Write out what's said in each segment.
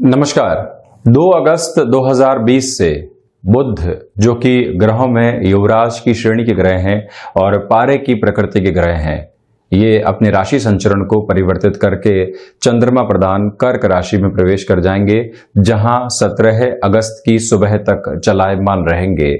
नमस्कार। 2 अगस्त 2020 से बुध, जो कि ग्रहों में युवराज की श्रेणी के ग्रह हैं और पारे की प्रकृति के ग्रह हैं, ये अपने राशि संचरण को परिवर्तित करके चंद्रमा प्रधान कर्क राशि में प्रवेश कर जाएंगे, जहां 17 अगस्त की सुबह तक चलायमान रहेंगे।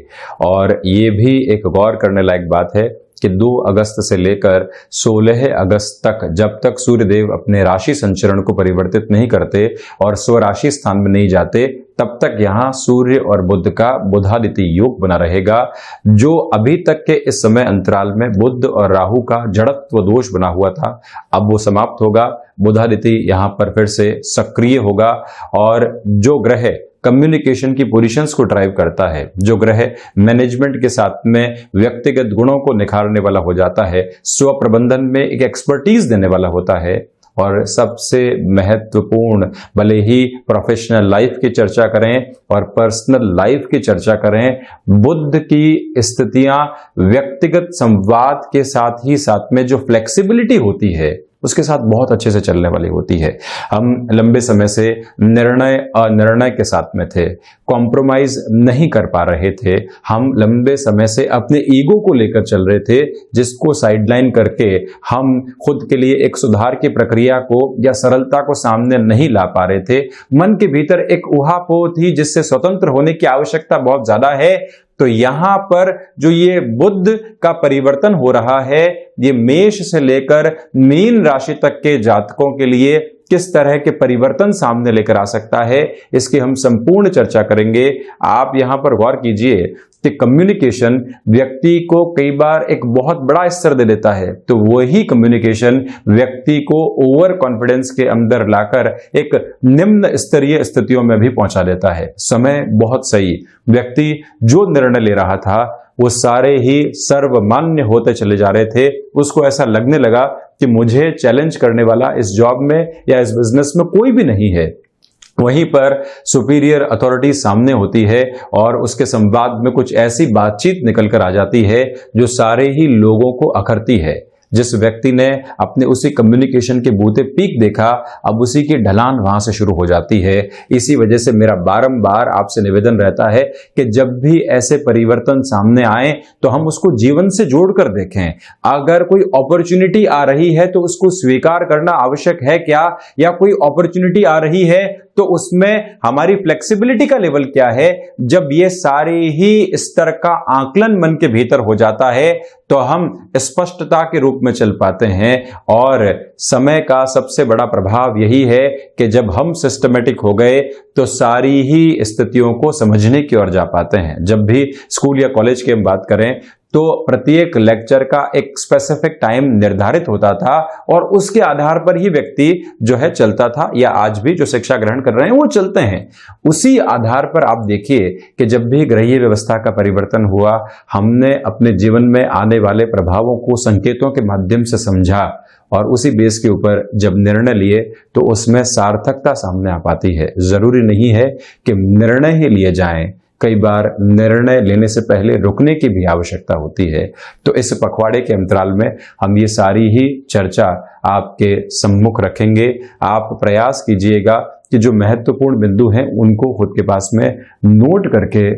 और ये भी एक गौर करने लायक बात है कि 2 अगस्त से लेकर 16 अगस्त तक, जब तक सूर्यदेव अपने राशि संचरण को परिवर्तित नहीं करते और स्वराशि स्थान में नहीं जाते, तब तक यहाँ सूर्य और बुध का बुधादित्य योग बना रहेगा। जो अभी तक के इस समय अंतराल में बुध और राहु का जड़त्व दोष बना हुआ था, अब वो समाप्त होगा। बुधादित्य यहाँ पर फिर से सक्रिय होगा और जो ग्रह कम्युनिकेशन की पोजीशंस को ड्राइव करता है, जो ग्रह मैनेजमेंट के साथ में व्यक्तिगत गुणों को निखारने वाला हो जाता है, स्व प्रबंधन में एक एक्सपर्टीज देने वाला होता है, और सबसे महत्वपूर्ण, भले ही प्रोफेशनल लाइफ की चर्चा करें और पर्सनल लाइफ की चर्चा करें, बुध की स्थितियां व्यक्तिगत संवाद के साथ ही साथ में जो फ्लेक्सिबिलिटी होती है उसके साथ बहुत अच्छे से चलने वाली होती है। हम लंबे समय से निर्णय अनिर्णय के साथ में थे, कॉम्प्रोमाइज नहीं कर पा रहे थे, हम लंबे समय से अपने ईगो को लेकर चल रहे थे, जिसको साइडलाइन करके हम खुद के लिए एक सुधार की प्रक्रिया को या सरलता को सामने नहीं ला पा रहे थे। मन के भीतर एक ऊहापोह थी जिससे स्वतंत्र होने की आवश्यकता बहुत ज्यादा है। तो यहां पर जो ये बुध का परिवर्तन हो रहा है, ये मेष से लेकर मीन राशि तक के जातकों के लिए किस तरह के परिवर्तन सामने लेकर आ सकता है, इसकी हम संपूर्ण चर्चा करेंगे। आप यहां पर गौर कीजिए कि कम्युनिकेशन व्यक्ति को कई बार एक बहुत बड़ा स्तर दे देता है, तो वही कम्युनिकेशन व्यक्ति को ओवर कॉन्फिडेंस के अंदर लाकर एक निम्न स्तरीय स्थितियों में भी पहुंचा देता है। समय बहुत सही, व्यक्ति जो निर्णय ले रहा था वो सारे ही सर्वमान्य होते चले जा रहे थे। उसको ऐसा लगने लगा कि मुझे चैलेंज करने वाला इस जॉब में या इस बिजनेस में कोई भी नहीं है। वहीं पर सुपीरियर अथॉरिटी सामने होती है और उसके संवाद में कुछ ऐसी बातचीत निकल कर आ जाती है जो सारे ही लोगों को अखरती है। जिस व्यक्ति ने अपने उसी कम्युनिकेशन के बूते पीक देखा, अब उसी की ढलान वहां से शुरू हो जाती है। इसी वजह से मेरा बारंबार आपसे निवेदन रहता है कि जब भी ऐसे परिवर्तन सामने आए तो हम उसको जीवन से जोड़कर देखें। अगर कोई अपॉर्चुनिटी आ रही है तो उसको स्वीकार करना आवश्यक है क्या, या कोई अपॉर्चुनिटी आ रही है तो उसमें हमारी फ्लेक्सिबिलिटी का लेवल क्या है। जब ये सारे ही स्तर का आकलन मन के भीतर हो जाता है तो हम स्पष्टता के रूप में चल पाते हैं। और समय का सबसे बड़ा प्रभाव यही है कि जब हम सिस्टमेटिक हो गए तो सारी ही स्थितियों को समझने की ओर जा पाते हैं। जब भी स्कूल या कॉलेज की हम बात करें तो प्रत्येक लेक्चर का एक स्पेसिफिक टाइम निर्धारित होता था और उसके आधार पर ही व्यक्ति जो है चलता था, या आज भी जो शिक्षा ग्रहण कर रहे हैं वो चलते हैं। उसी आधार पर आप देखिए कि जब भी ग्रहीय व्यवस्था का परिवर्तन हुआ, हमने अपने जीवन में आने वाले प्रभावों को संकेतों के माध्यम से समझा और उसी बेस के ऊपर जब निर्णय लिए तो उसमें सार्थकता सामने आ पाती है। जरूरी नहीं है कि निर्णय ही लिए जाएं, कई बार निर्णय लेने से पहले रुकने की भी आवश्यकता होती है। तो इस पखवाड़े के अंतराल में हम ये सारी ही चर्चा आपके सम्मुख रखेंगे। आप प्रयास कीजिएगा कि जो महत्वपूर्ण बिंदु हैं उनको खुद के पास में नोट करके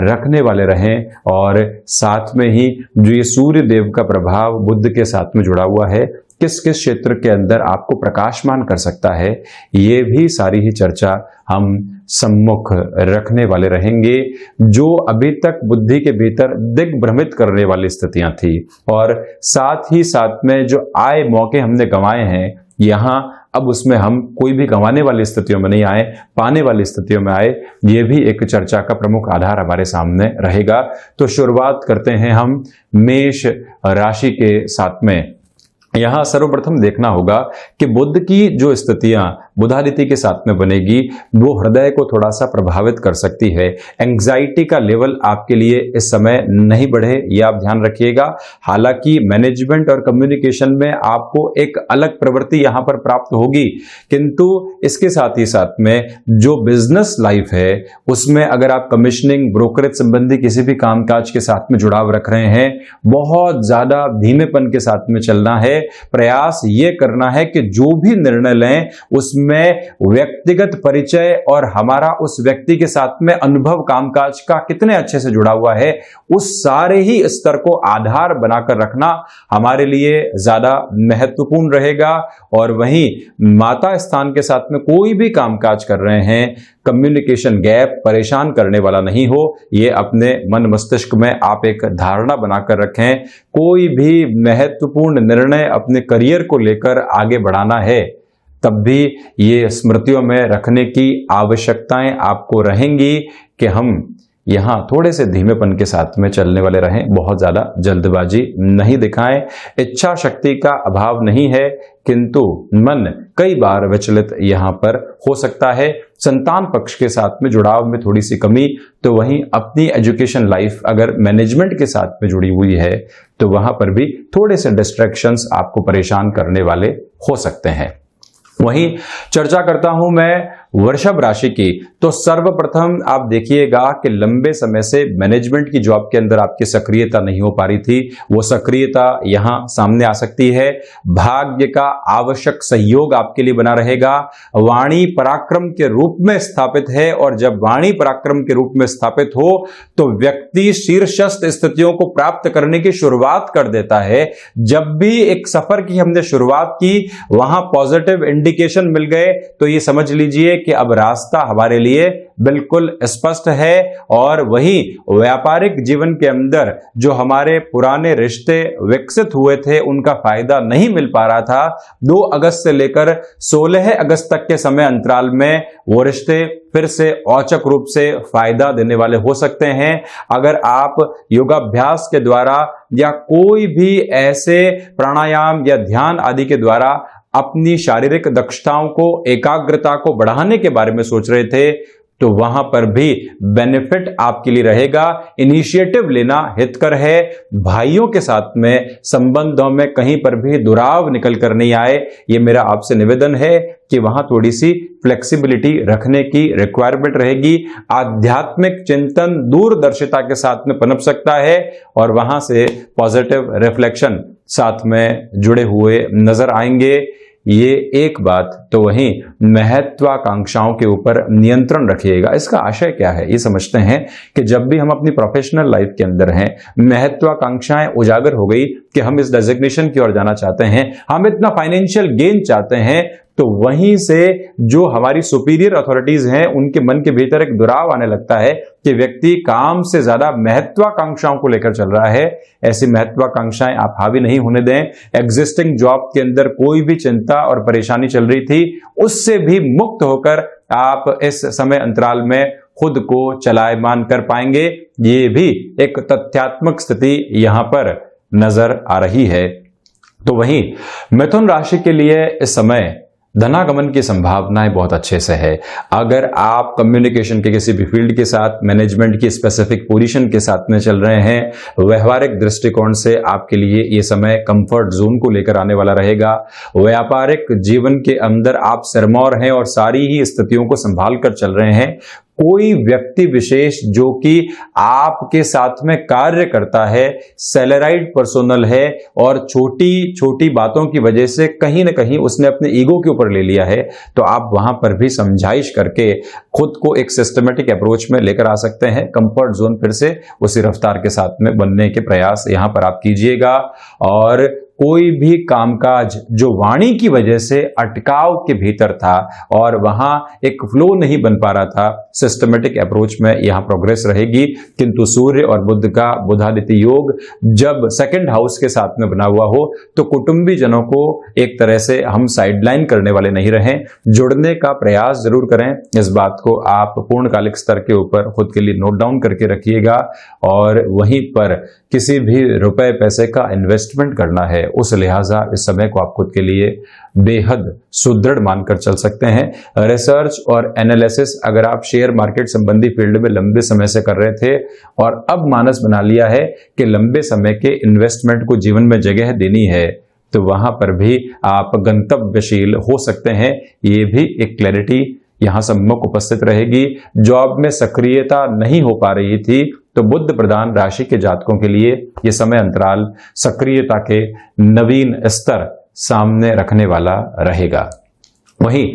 रखने वाले रहें, और साथ में ही जो ये सूर्य देव का प्रभाव बुध के साथ में जुड़ा हुआ है, किस किस क्षेत्र के अंदर आपको प्रकाशमान कर सकता है, ये भी सारी ही चर्चा हम सम्मुख रखने वाले रहेंगे। जो अभी तक बुद्धि के भीतर दिग्भ्रमित करने वाली स्थितियां थी और साथ ही साथ में जो आए मौके हमने गंवाए हैं, यहाँ अब उसमें हम कोई भी गंवाने वाली स्थितियों में नहीं आए, पाने वाली स्थितियों में आए, ये भी एक चर्चा का प्रमुख आधार हमारे सामने रहेगा। तो शुरुआत करते हैं हम मेष राशि के साथ में। यहां सर्वप्रथम देखना होगा कि बुध की जो स्थितियां बुधादित्य के साथ में बनेगी वो हृदय को थोड़ा सा प्रभावित कर सकती है। एंग्जाइटी का लेवल आपके लिए इस समय नहीं बढ़े, ये आप ध्यान रखिएगा। हालांकि मैनेजमेंट और कम्युनिकेशन में आपको एक अलग प्रवृत्ति यहां पर प्राप्त होगी, किंतु इसके साथ ही साथ में जो बिजनेस लाइफ है उसमें अगर आप कमीशनिंग, ब्रोकरेज संबंधी किसी भी कामकाज के साथ में जुड़ाव रख रहे हैं, बहुत ज्यादा धीमेपन के साथ में चलना है। प्रयास ये करना है कि जो भी निर्णय लें उसमें में व्यक्तिगत परिचय और हमारा उस व्यक्ति के साथ में अनुभव कामकाज का कितने अच्छे से जुड़ा हुआ है, उस सारे ही स्तर को आधार बनाकर रखना हमारे लिए ज्यादा महत्वपूर्ण रहेगा। और वहीं माता स्थान के साथ में कोई भी कामकाज कर रहे हैं, कम्युनिकेशन गैप परेशान करने वाला नहीं हो, ये अपने मन मस्तिष्क में आप एक धारणा बनाकर रखें। कोई भी महत्वपूर्ण निर्णय अपने करियर को लेकर आगे बढ़ाना है, तब भी ये स्मृतियों में रखने की आवश्यकताएं आपको रहेंगी कि हम यहां थोड़े से धीमेपन के साथ में चलने वाले रहें, बहुत ज्यादा जल्दबाजी नहीं दिखाएं। इच्छा शक्ति का अभाव नहीं है, किंतु मन कई बार विचलित यहां पर हो सकता है। संतान पक्ष के साथ में जुड़ाव में थोड़ी सी कमी, तो वहीं अपनी एजुकेशन लाइफ अगर मैनेजमेंट के साथ में जुड़ी हुई है तो वहां पर भी थोड़े से डिस्ट्रैक्शंस आपको परेशान करने वाले हो सकते हैं। वहीं चर्चा करता हूं मैं वृषभ राशि की, तो सर्वप्रथम आप देखिएगा कि लंबे समय से मैनेजमेंट की जॉब के अंदर आपकी सक्रियता नहीं हो पा रही थी, वो सक्रियता यहां सामने आ सकती है। भाग्य का आवश्यक सहयोग आपके लिए बना रहेगा। वाणी पराक्रम के रूप में स्थापित है, और जब वाणी पराक्रम के रूप में स्थापित हो तो व्यक्ति शीर्षस्थ स्थितियों को प्राप्त करने की शुरुआत कर देता है। जब भी एक सफर की हमने शुरुआत की, वहां पॉजिटिव इंडिकेशन मिल गए, तो ये समझ लीजिए कि अब रास्ता हमारे लिए बिल्कुल स्पष्ट है। और वहीं व्यापारिक जीवन के अंदर जो हमारे पुराने रिश्ते विकसित हुए थे, उनका फायदा नहीं मिल पा रहा था, 2 अगस्त से लेकर 16 अगस्त तक के समय अंतराल में वो रिश्ते फिर से औचक रूप से फायदा देने वाले हो सकते हैं। अगर आप योगाभ्यास के द्वारा या कोई भी ऐसे प्राणायाम या ध्यान आदि के द्वारा अपनी शारीरिक दक्षताओं को, एकाग्रता को बढ़ाने के बारे में सोच रहे थे, तो वहां पर भी बेनिफिट आपके लिए रहेगा। इनिशिएटिव लेना हितकर है। भाइयों के साथ में संबंधों में कहीं पर भी दुराव निकल कर नहीं आए, ये मेरा आपसे निवेदन है कि वहां थोड़ी सी फ्लेक्सिबिलिटी रखने की रिक्वायरमेंट रहेगी। आध्यात्मिक चिंतन दूरदर्शिता के साथ में पनप सकता है, और वहां से पॉजिटिव रिफ्लेक्शन साथ में जुड़े हुए नजर आएंगे। ये एक बात। तो वहीं महत्वाकांक्षाओं के ऊपर नियंत्रण रखिएगा। इसका आशय क्या है, ये समझते हैं कि जब भी हम अपनी प्रोफेशनल लाइफ के अंदर हैं, महत्वाकांक्षाएं उजागर हो गई कि हम इस डेजिग्नेशन की ओर जाना चाहते हैं, हम इतना फाइनेंशियल गेन चाहते हैं, तो वहीं से जो हमारी सुपीरियर अथॉरिटीज हैं, उनके मन के भीतर एक दुराव आने लगता है कि व्यक्ति काम से ज्यादा महत्वाकांक्षाओं को लेकर चल रहा है। ऐसी महत्वाकांक्षाएं आप हावी नहीं होने दें। एग्जिस्टिंग जॉब के अंदर कोई भी चिंता और परेशानी चल रही थी, उससे भी मुक्त होकर आप इस समय अंतराल में खुद को चलायमान कर पाएंगे। ये भी एक तथ्यात्मक स्थिति यहां पर नजर आ रही है। तो वहीं मिथुन राशि के लिए इस समय धनागमन की संभावनाएं बहुत अच्छे से है। अगर आप कम्युनिकेशन के किसी भी फील्ड के साथ, मैनेजमेंट की स्पेसिफिक पोजीशन के साथ में चल रहे हैं, व्यवहारिक दृष्टिकोण से आपके लिए ये समय कंफर्ट जोन को लेकर आने वाला रहेगा। व्यापारिक जीवन के अंदर आप सिरमौर हैं और सारी ही स्थितियों को संभाल कर चल रहे हैं। कोई व्यक्ति विशेष जो कि आपके साथ में कार्य करता है, सैलराइड पर्सोनल है, और छोटी छोटी बातों की वजह से कहीं ना कहीं उसने अपने ईगो के ऊपर ले लिया है, तो आप वहां पर भी समझाइश करके खुद को एक सिस्टमेटिक अप्रोच में लेकर आ सकते हैं। कंफर्ट जोन फिर से उसी रफ्तार के साथ में बनने के प्रयास यहां पर आप कीजिएगा। और कोई भी कामकाज जो वाणी की वजह से अटकाव के भीतर था और वहां एक फ्लो नहीं बन पा रहा था, सिस्टमेटिक अप्रोच में यहां प्रोग्रेस रहेगी। किंतु सूर्य और बुध का बुधादित्य योग जब सेकंड हाउस के साथ में बना हुआ हो, तो कुटुंबी जनों को एक तरह से हम साइडलाइन करने वाले नहीं रहें, जुड़ने का प्रयास जरूर करें। इस बात को आप पूर्णकालिक स्तर के ऊपर खुद के लिए नोट डाउन करके रखिएगा। और वहीं पर किसी भी रुपए पैसे का इन्वेस्टमेंट करना है, उस लिहाजा इस समय को आप खुद के लिए बेहद सुदृढ़ मानकर चल सकते हैं। रिसर्च और एनालिसिस अगर आप शेयर मार्केट संबंधी फील्ड में लंबे समय से कर रहे थे और अब मानस बना लिया है कि लंबे समय के इन्वेस्टमेंट को जीवन में जगह देनी है, तो वहां पर भी आप गंतव्यशील हो सकते हैं। ये भी एक क्लैरिटी यहां सम्मुख उपस्थित रहेगी। जॉब में सक्रियता नहीं हो पा रही थी, तो बुध प्रधान राशि के जातकों के लिए यह समय अंतराल सक्रियता के नवीन स्तर सामने रखने वाला रहेगा। वहीं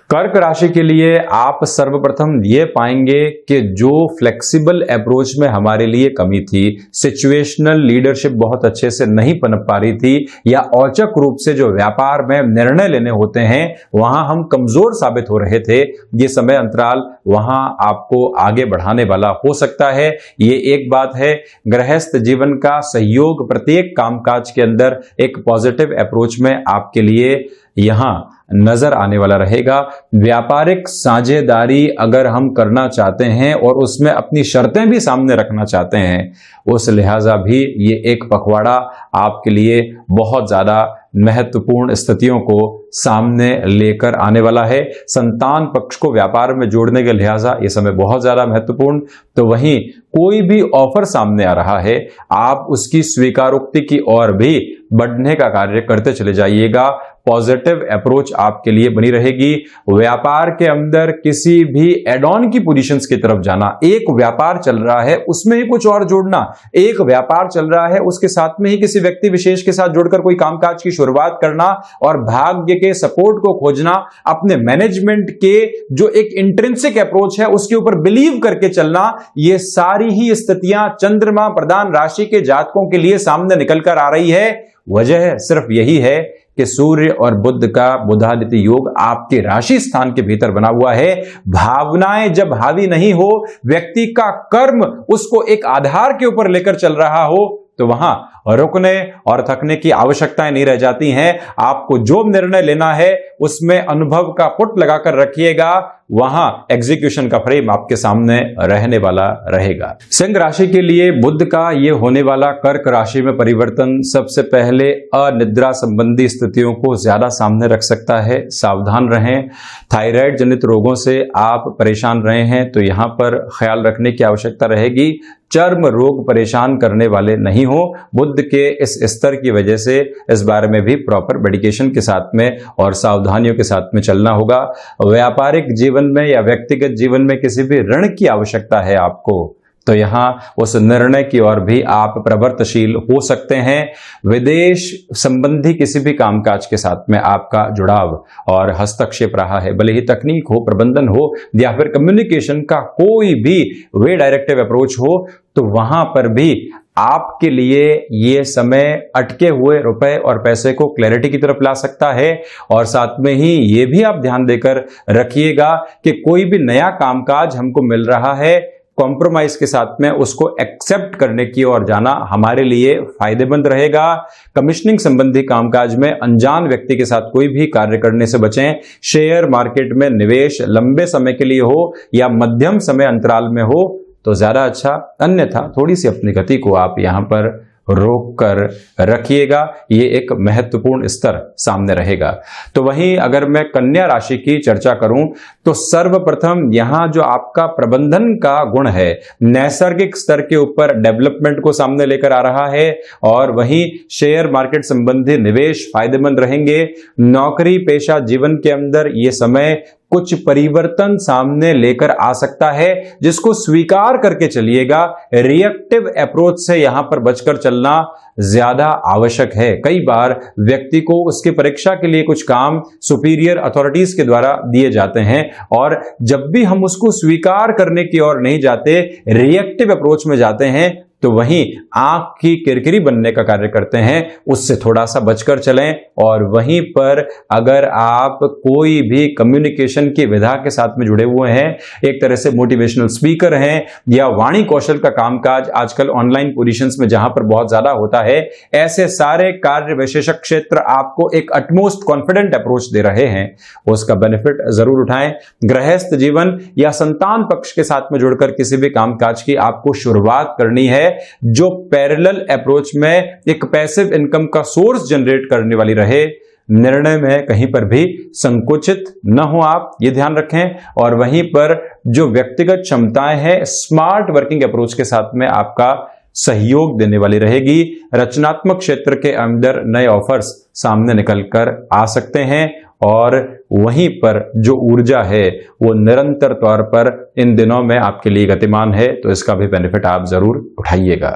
कर्क राशि के लिए आप सर्वप्रथम ये पाएंगे कि जो फ्लेक्सिबल अप्रोच में हमारे लिए कमी थी, सिचुएशनल लीडरशिप बहुत अच्छे से नहीं पनप पा रही थी, या औचक रूप से जो व्यापार में निर्णय लेने होते हैं वहां हम कमजोर साबित हो रहे थे, ये समय अंतराल वहां आपको आगे बढ़ाने वाला हो सकता है। ये एक बात है। गृहस्थ जीवन का सहयोग प्रत्येक कामकाज के अंदर एक पॉजिटिव अप्रोच में आपके लिए यहां नजर आने वाला रहेगा। व्यापारिक साझेदारी अगर हम करना चाहते हैं और उसमें अपनी शर्तें भी सामने रखना चाहते हैं, उस लिहाजा भी ये एक पखवाड़ा आपके लिए बहुत ज्यादा महत्वपूर्ण स्थितियों को सामने लेकर आने वाला है। संतान पक्ष को व्यापार में जोड़ने के लिहाजा ये समय बहुत ज्यादा महत्वपूर्ण। तो वहीं कोई भी ऑफर सामने आ रहा है, आप उसकी स्वीकारोक्ति की ओर भी बढ़ने का कार्य करते चले जाइएगा। पॉजिटिव अप्रोच आपके लिए बनी रहेगी। व्यापार के अंदर किसी भी एड ऑन की पोजीशंस की तरफ जाना, एक व्यापार चल रहा है उसमें ही कुछ और जोड़ना, एक व्यापार चल रहा है उसके साथ में ही किसी व्यक्ति विशेष के साथ जुड़कर कोई कामकाज की शुरुआत करना और भाग्य के सपोर्ट को खोजना, अपने मैनेजमेंट के जो एक इंट्रिंसिक अप्रोच है उसके ऊपर बिलीव करके चलना, ये सारी ही स्थितियां चंद्रमा प्रधान राशि के जातकों के लिए सामने निकल कर आ रही है। वजह सिर्फ यही है कि सूर्य और बुध का बुधादित्य योग आपके राशि स्थान के भीतर बना हुआ है। भावनाएं जब हावी नहीं हो, व्यक्ति का कर्म उसको एक आधार के ऊपर लेकर चल रहा हो, तो वहां रुकने और थकने की आवश्यकताएं नहीं रह जाती हैं। आपको जो निर्णय लेना है उसमें अनुभव का पुट लगाकर रखिएगा, वहां एग्जीक्यूशन का फ्रेम आपके सामने रहने वाला रहेगा। सिंह राशि के लिए बुध का ये होने वाला कर्क राशि में परिवर्तन सबसे पहले अनिद्रा संबंधी स्थितियों को ज्यादा सामने रख सकता है। सावधान रहें। थायराइड जनित रोगों से आप परेशान रहे हैं तो यहां पर ख्याल रखने की आवश्यकता रहेगी। चर्म रोग परेशान करने वाले नहीं हो। बुध के इस स्तर की वजह से इस बारे में भी प्रॉपर मेडिकेशन के साथ में और सावधानियों के साथ में चलना होगा। व्यापारिक जीवन में या व्यक्तिगत जीवन में किसी भी ऋण की आवश्यकता है आपको, तो यहां उस निर्णय की ओर भी आप प्रवृत्तशील हो सकते हैं। विदेश संबंधी किसी भी कामकाज के साथ में आपका जुड़ाव और हस्तक्षेप रहा है, भले ही तकनीक हो, प्रबंधन हो या फिर कम्युनिकेशन का कोई भी वे डायरेक्टिव अप्रोच हो, तो वहां पर भी आपके लिए ये समय अटके हुए रुपए और पैसे को क्लैरिटी की तरफ ला सकता है। और साथ में ही ये भी आप ध्यान देकर रखिएगा कि कोई भी नया कामकाज हमको मिल रहा है, कॉम्प्रोमाइज के साथ में उसको एक्सेप्ट करने की ओर जाना हमारे लिए फायदेमंद रहेगा। कमीशनिंग संबंधी कामकाज में अनजान व्यक्ति के साथ कोई भी कार्य करने से बचें। शेयर मार्केट में निवेश लंबे समय के लिए हो या मध्यम समय अंतराल में हो तो ज्यादा अच्छा, अन्यथा थोड़ी सी अपनी गति को आप यहां पर रोक कर रखिएगा। ये एक महत्वपूर्ण स्तर सामने रहेगा। तो वहीं अगर मैं कन्या राशि की चर्चा करूं तो सर्वप्रथम यहां जो आपका प्रबंधन का गुण है, नैसर्गिक स्तर के ऊपर डेवलपमेंट को सामने लेकर आ रहा है और वहीं शेयर मार्केट संबंधी निवेश फायदेमंद रहेंगे। नौकरी पेशा जीवन के अंदर ये समय कुछ परिवर्तन सामने लेकर आ सकता है, जिसको स्वीकार करके चलिएगा। रिएक्टिव अप्रोच से यहां पर बचकर चलना ज्यादा आवश्यक है। कई बार व्यक्ति को उसकी परीक्षा के लिए कुछ काम सुपीरियर अथॉरिटीज के द्वारा दिए जाते हैं और जब भी हम उसको स्वीकार करने की ओर नहीं जाते, रिएक्टिव अप्रोच में जाते हैं, तो वहीं आंख की किरकिरी बनने का कार्य करते हैं। उससे थोड़ा सा बचकर चलें। और वहीं पर अगर आप कोई भी कम्युनिकेशन की विधा के साथ में जुड़े हुए हैं, एक तरह से मोटिवेशनल स्पीकर हैं या वाणी कौशल का कामकाज आजकल ऑनलाइन पोजीशंस में जहां पर बहुत ज्यादा होता है, ऐसे सारे कार्य विशेषक क्षेत्र आपको एक अटमोस्ट कॉन्फिडेंट अप्रोच दे रहे हैं, उसका बेनिफिट जरूर उठाएं। गृहस्थ जीवन या संतान पक्ष के साथ में जुड़कर किसी भी कामकाज की आपको शुरुआत करनी है जो पैरेलल अप्रोच में एक पैसिव इनकम का सोर्स जनरेट करने वाली रहे। निर्णय में कहीं पर भी संकुचित न हो, आप ये ध्यान रखें। और वहीं पर जो व्यक्तिगत क्षमताएं हैं, स्मार्ट वर्किंग अप्रोच के साथ में आपका सहयोग देने वाली रहेगी। रचनात्मक क्षेत्र के अंदर नए ऑफर्स सामने निकलकर आ सकते हैं और वहीं पर जो ऊर्जा है वो निरंतर तौर पर इन दिनों में आपके लिए गतिमान है, तो इसका भी बेनिफिट आप जरूर उठाइएगा।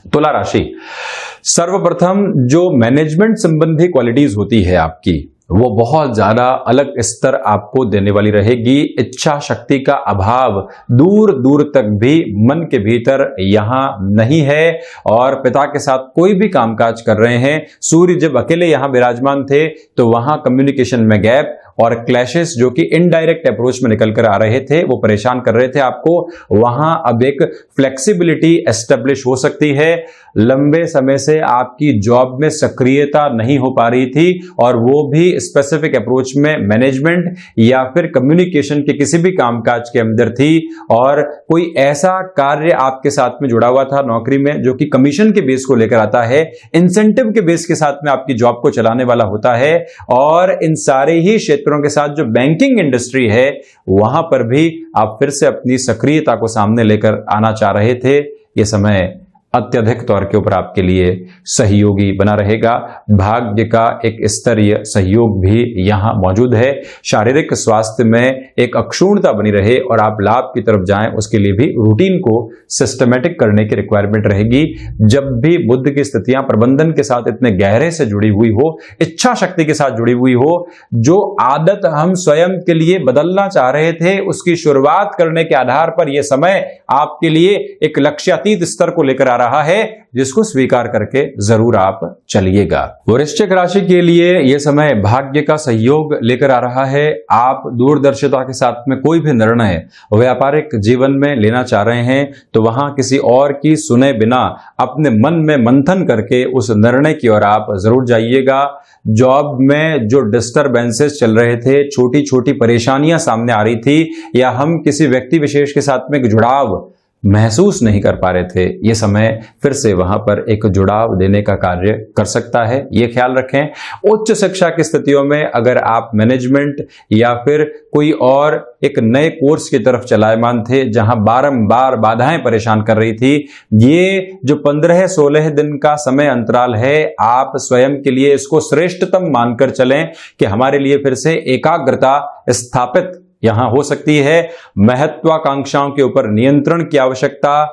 तुला राशि, सर्वप्रथम जो मैनेजमेंट संबंधी क्वालिटीज होती है आपकी, वो बहुत ज्यादा अलग स्तर आपको देने वाली रहेगी। इच्छा शक्ति का अभाव दूर दूर तक भी मन के भीतर यहां नहीं है। और पिता के साथ कोई भी कामकाज कर रहे हैं, सूर्य जब अकेले यहां विराजमान थे तो वहां कम्युनिकेशन में गैप और क्लैशेस जो कि इनडायरेक्ट अप्रोच में निकल कर आ रहे थे, वो परेशान कर रहे थे आपको। वहां अब एक फ्लेक्सिबिलिटी एस्टेब्लिश हो सकती है। लंबे समय से आपकी जॉब में सक्रियता नहीं हो पा रही थी और वो भी स्पेसिफिक अप्रोच में मैनेजमेंट या फिर कम्युनिकेशन के किसी भी कामकाज के अंदर थी, और कोई ऐसा कार्य आपके साथ में जुड़ा हुआ था नौकरी में जो कि कमीशन के बेस को लेकर आता है, इंसेंटिव के बेस के साथ में आपकी जॉब को चलाने वाला होता है। और इन सारे ही क्षेत्रों के साथ जो बैंकिंग इंडस्ट्री है, वहां पर भी आप फिर से अपनी सक्रियता को सामने लेकर आना चाह रहे थे। यह समय अत्यधिक तौर के ऊपर आपके लिए सहयोगी बना रहेगा। भाग्य का एक स्तरीय सहयोग भी यहां मौजूद है। शारीरिक स्वास्थ्य में एक अक्षुण्णता बनी रहे और आप लाभ की तरफ जाएं, उसके लिए भी रूटीन को सिस्टमेटिक करने की रिक्वायरमेंट रहेगी। जब भी बुध की स्थितियां प्रबंधन के साथ इतने गहरे से जुड़ी हुई हो, इच्छा शक्ति के साथ जुड़ी हुई हो, जो आदत हम स्वयं के लिए बदलना चाह रहे थे, उसकी शुरुआत करने के आधार पर यह समय आपके लिए एक लक्ष्यातीत स्तर को लेकर आ रहा है, जिसको स्वीकार करके जरूर आप चलिएगा। वृश्चिक राशि के लिए यह समय भाग्य का सहयोग लेकर आ रहा है। आप दूरदर्शिता के साथ में कोई भी निर्णय व्यापारिक जीवन में लेना चाह रहे हैं तो वहां किसी और की सुने बिना अपने मन में मंथन करके उस निर्णय की ओर आप जरूर जाइएगा। जॉब में जो डिस्टरबेंसेस चल रहे थे, छोटी छोटी परेशानियां सामने आ रही थी, या हम किसी व्यक्ति विशेष के साथ में एक जुड़ाव महसूस नहीं कर पा रहे थे, ये समय फिर से वहां पर एक जुड़ाव देने का कार्य कर सकता है, ये ख्याल रखें। उच्च शिक्षा की स्थितियों में अगर आप मैनेजमेंट या फिर कोई और एक नए कोर्स की तरफ चलायमान थे जहां बारंबार बाधाएं परेशान कर रही थी, ये जो 15-16 दिन का समय अंतराल है, आप स्वयं के लिए इसको श्रेष्ठतम मानकर चलें कि हमारे लिए फिर से एकाग्रता स्थापित यहां हो सकती है। महत्वाकांक्षाओं के ऊपर नियंत्रण की आवश्यकता,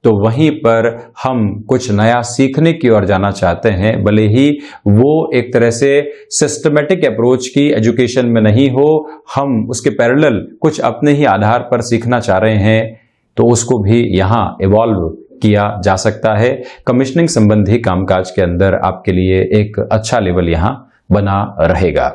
तो वहीं पर हम कुछ नया सीखने की ओर जाना चाहते हैं, भले ही वो एक तरह से सिस्टमेटिक अप्रोच की एजुकेशन में नहीं हो, हम उसके पैरेलल कुछ अपने ही आधार पर सीखना चाह रहे हैं, तो उसको भी यहां इवॉल्व किया जा सकता है। कमिश्निंग संबंधी कामकाज के अंदर आपके लिए एक अच्छा लेवल यहां बना रहेगा।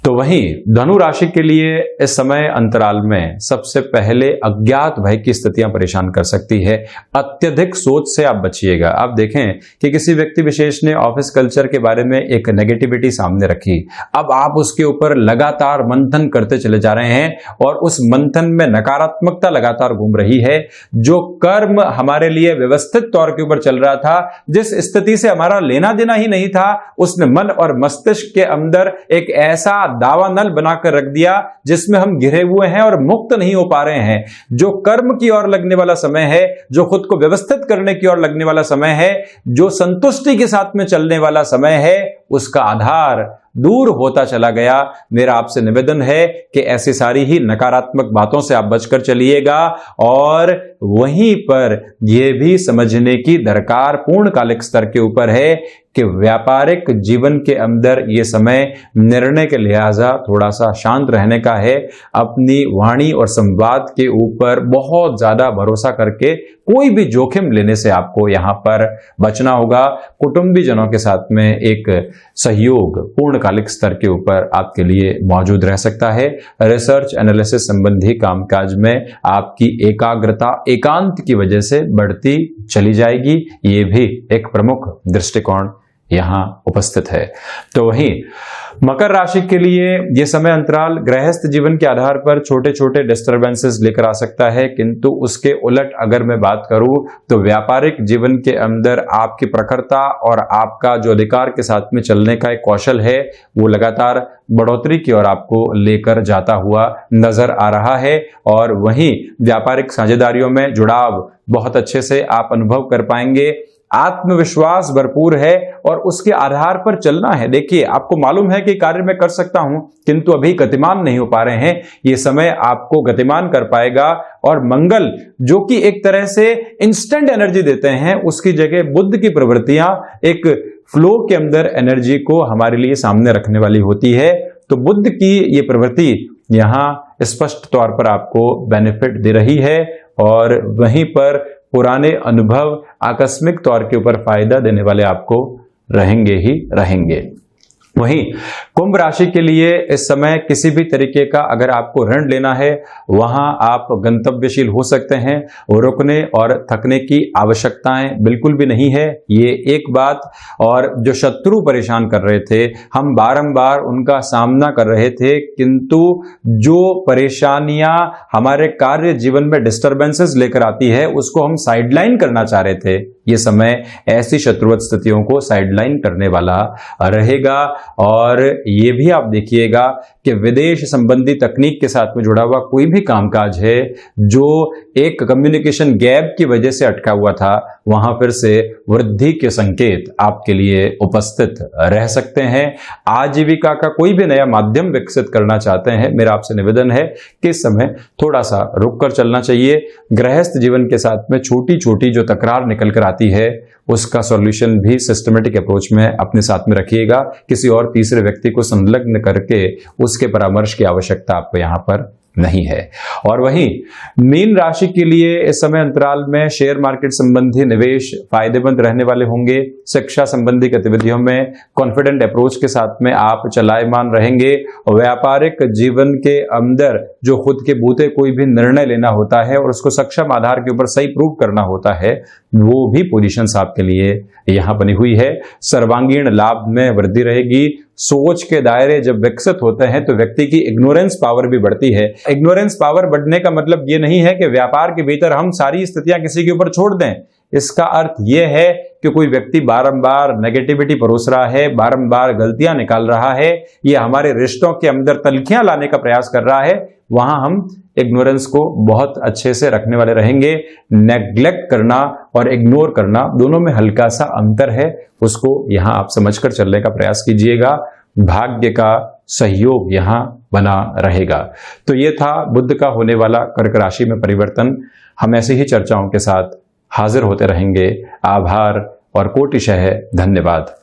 तो वहीं धनु राशि के लिए इस समय अंतराल में सबसे पहले अज्ञात भय की स्थितियां परेशान कर सकती है। अत्यधिक सोच से आप बचिएगा। आप देखें कि किसी व्यक्ति विशेष ने ऑफिस कल्चर के बारे में एक नेगेटिविटी सामने रखी, अब आप उसके ऊपर लगातार मंथन करते चले जा रहे हैं और उस मंथन में नकारात्मकता लगातार घूम रही है। जो कर्म हमारे लिए व्यवस्थित तौर के ऊपर चल रहा था, जिस स्थिति से हमारा लेना देना ही नहीं था, उसने मन और मस्तिष्क के अंदर एक ऐसा दावा नल बनाकर रख दिया जिसमें हम घिरे हुए हैं और मुक्त नहीं हो पा रहे हैं। जो कर्म की ओर लगने वाला समय है, जो खुद को व्यवस्थित करने की ओर लगने वाला समय है, जो संतुष्टि के साथ में चलने वाला समय है, उसका आधार दूर होता चला गया। मेरा आपसे निवेदन है कि ऐसी सारी ही नकारात्मक बातों से आप बचकर चलिएगा। और वहीं पर यह भी समझने की दरकार पूर्णकालिक स्तर के ऊपर है कि व्यापारिक जीवन के अंदर यह समय निर्णय के लिहाजा थोड़ा सा शांत रहने का है। अपनी वाणी और संवाद के ऊपर बहुत ज्यादा भरोसा करके कोई भी जोखिम लेने से आपको यहां पर बचना होगा। कुटुंबीजनों के साथ में एक सहयोग पूर्णकालिक स्तर के ऊपर आपके लिए मौजूद रह सकता है। रिसर्च एनालिसिस संबंधी कामकाज में आपकी एकाग्रता एकांत की वजह से बढ़ती चली जाएगी, ये भी एक प्रमुख दृष्टिकोण यहां उपस्थित है। तो वहीं मकर राशि के लिए यह समय अंतराल गृहस्थ जीवन के आधार पर छोटे छोटे डिस्टर्बेंसेस लेकर आ सकता है, किंतु उसके उलट अगर मैं बात करूं तो व्यापारिक जीवन के अंदर आपकी प्रखरता और आपका जो अधिकार के साथ में चलने का एक कौशल है, वो लगातार बढ़ोतरी की ओर आपको लेकर जाता हुआ नजर आ रहा है। और वहीं व्यापारिक साझेदारियों में जुड़ाव बहुत अच्छे से आप अनुभव कर पाएंगे। आत्मविश्वास भरपूर है और उसके आधार पर चलना है। देखिए, आपको मालूम है कि कार्य मैं कर सकता हूं, किंतु अभी गतिमान नहीं हो पा रहे हैं। ये समय आपको गतिमान कर पाएगा। और मंगल जो कि एक तरह से इंस्टेंट एनर्जी देते हैं, उसकी जगह बुध की प्रवृत्तियां एक फ्लो के अंदर एनर्जी को हमारे लिए सामने रखने वाली होती है। तो बुध की ये प्रवृत्ति यहाँ स्पष्ट तौर पर आपको बेनिफिट दे रही है और वहीं पर पुराने अनुभव आकस्मिक तौर के ऊपर फायदा देने वाले आपको रहेंगे ही रहेंगे। वहीं कुंभ राशि के लिए इस समय किसी भी तरीके का अगर आपको ऋण लेना है वहां आप गंतव्यशील हो सकते हैं, रुकने और थकने की आवश्यकताएं बिल्कुल भी नहीं है, ये एक बात। और जो शत्रु परेशान कर रहे थे, हम बारंबार उनका सामना कर रहे थे, किंतु जो परेशानियां हमारे कार्य जीवन में डिस्टर्बेंसेस लेकर आती है उसको हम साइडलाइन करना चाह रहे थे, ये समय ऐसी शत्रुवत स्थितियों को साइडलाइन करने वाला रहेगा। और ये भी आप देखिएगा कि विदेश संबंधी तकनीक के साथ में जुड़ा हुआ कोई भी कामकाज है जो एक कम्युनिकेशन गैप की वजह से अटका हुआ था, वहां फिर से वृद्धि के संकेत आपके लिए उपस्थित रह सकते हैं। आजीविका का कोई भी नया माध्यम विकसित करना चाहते हैं, मेरा आपसे निवेदन है कि इस समय थोड़ा सा रुक कर चलना चाहिए। गृहस्थ जीवन के साथ में छोटी छोटी जो तकरार निकल कर आती है उसका सॉल्यूशन भी सिस्टमेटिक अप्रोच में अपने साथ में रखिएगा। किसी और तीसरे व्यक्ति को संलग्न करके उसके परामर्श की आवश्यकता आपको यहां पर नहीं है। और वहीं मीन राशि के लिए इस समय अंतराल में शेयर मार्केट संबंधी निवेश फायदेमंद रहने वाले होंगे। शिक्षा संबंधी गतिविधियों में कॉन्फिडेंट अप्रोच के साथ में आप चलायमान रहेंगे। व्यापारिक जीवन के अंदर जो खुद के बूते कोई भी निर्णय लेना होता है और उसको सक्षम आधार के ऊपर सही प्रूव करना होता है, वो भी पोजीशंस आपके लिए यहां बनी हुई है। सर्वांगीण लाभ में वृद्धि रहेगी। सोच के दायरे जब विकसित होते हैं तो व्यक्ति की इग्नोरेंस पावर भी बढ़ती है। इग्नोरेंस पावर बढ़ने का मतलब ये नहीं है कि व्यापार के भीतर हम सारी स्थितियां किसी के ऊपर छोड़ दें। इसका अर्थ यह है कि कोई व्यक्ति बारंबार नेगेटिविटी परोस रहा है, बारंबार गलतियां निकाल रहा है, ये हमारे रिश्तों के अंदर तलखियां लाने का प्रयास कर रहा है, वहां हम इग्नोरेंस को बहुत अच्छे से रखने वाले रहेंगे। नेग्लेक्ट करना और इग्नोर करना दोनों में हल्का सा अंतर है, उसको यहां आप समझकर चलने का प्रयास कीजिएगा। भाग्य का सहयोग यहां बना रहेगा। तो ये था बुध का होने वाला कर्क राशि में परिवर्तन। हम ऐसी ही चर्चाओं के साथ हाजिर होते रहेंगे। आभार और कोटिशः धन्यवाद।